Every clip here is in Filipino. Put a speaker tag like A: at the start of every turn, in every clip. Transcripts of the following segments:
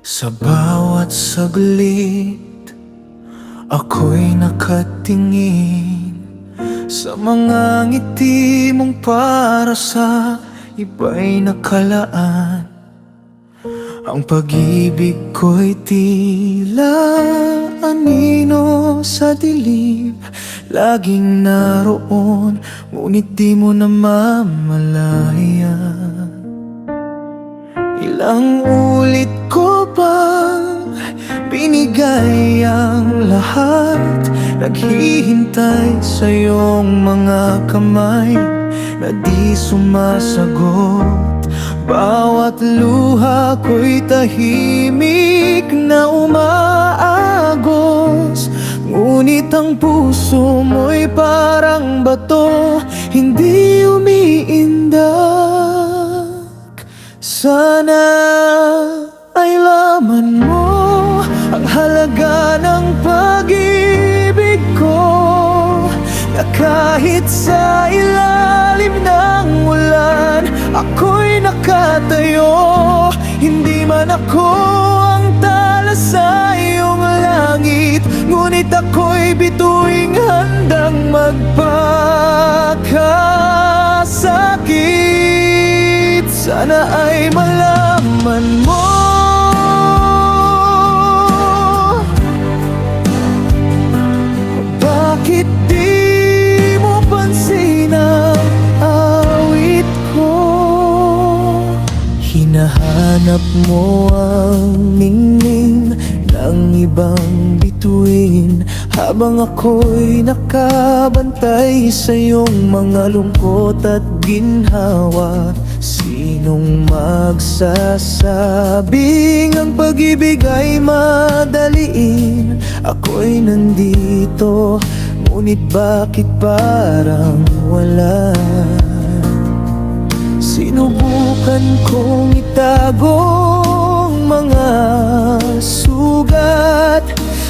A: Sa bawat saglit, ako'y nakatingin sa mga ngiti mong para sa iba'y nakalaan. Ang pag-ibig ko'y tila anino sa dilim, laging naroon, ngunit di mo namamalayan. Ilang ulit ko bang binigay ang lahat, naghihintay sa iyong mga kamay na di sumasagot. Bawat luha ko'y tahimik na umaagos, ngunit ang puso mo'y parang bato, hindi umiindak. Sana ay laman mo ang halaga ng pag-ibig ko, na kahit sa ilalim ng ulan ako'y nakatayo. Hindi man ako ang tala sa iyong langit, ngunit ako'y bituing handang magpakasakit. Sana ay malaman mo bakit di mo pansin ang awit ko. Hinahanap mo ang ningning ng ibang bituin, habang ako'y nakabantay sa iyong mga lungkot at ginhawa. Sinong magsasabing ang pag-ibig ay madaliin? Ako'y nandito, ngunit bakit parang wala? Sinubukan kong itago ang mga sugat,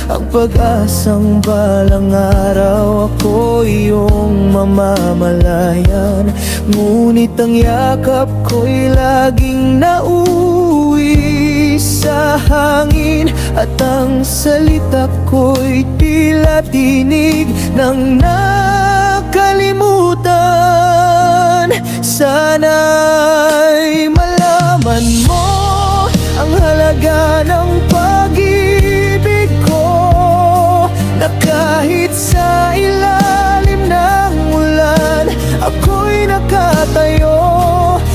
A: ang pag-asang balang araw ako iyong mamamalayan. Ngunit ang yakap ko'y laging nauwi sa hangin, at ang salita ko'y tila tinig ng nakalimutan. Sana'y malaman mo ang halaga ng pag-ibig ko, na kahit sa ilalim ng ulan ako'y nakatayo.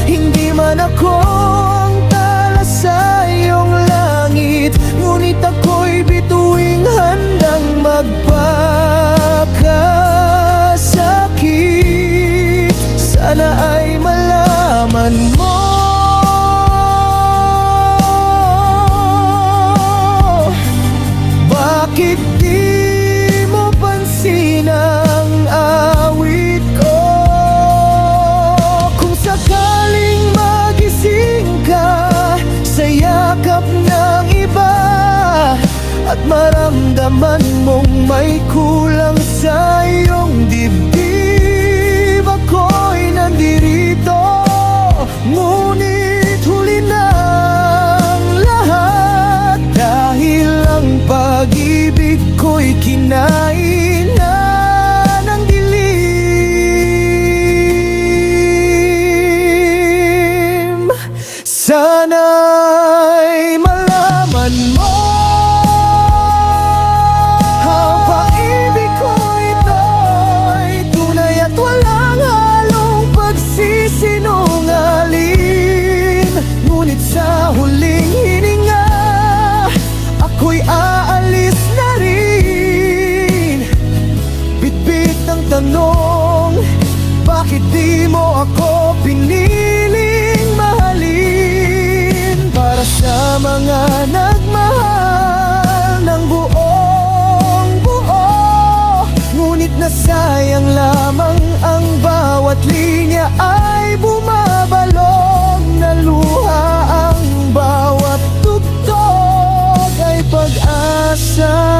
A: Hindi man ako ang tala sa iyong langit, ngunit ako'y bituing handang magpakasakit. Sana ay malaman mo bakit di mo pansin ang awit ko. Kung sakaling magising ka sa yakap ng iba, at maramdaman mong may kulang sa iyong dibdib, ako'y nandirito, ngunit huli na ang lahat, dahil ang pag-ibig ko'y kinain na ng dilim. Sana'y malaman mo ang pag-ibig ko ito'y tunay at walang halong pagsisinungaling. Ngunit sa huling hininga ako'y aalis na rin. Bitbit ng tanong, bakit di mo ako piniling mahalin? Para sa mga nagmahal ng buong buo, ngunit nasayang lamang ang bawat linya ay bumabalong na luha. Ang bawat tugtog ay pag-asa.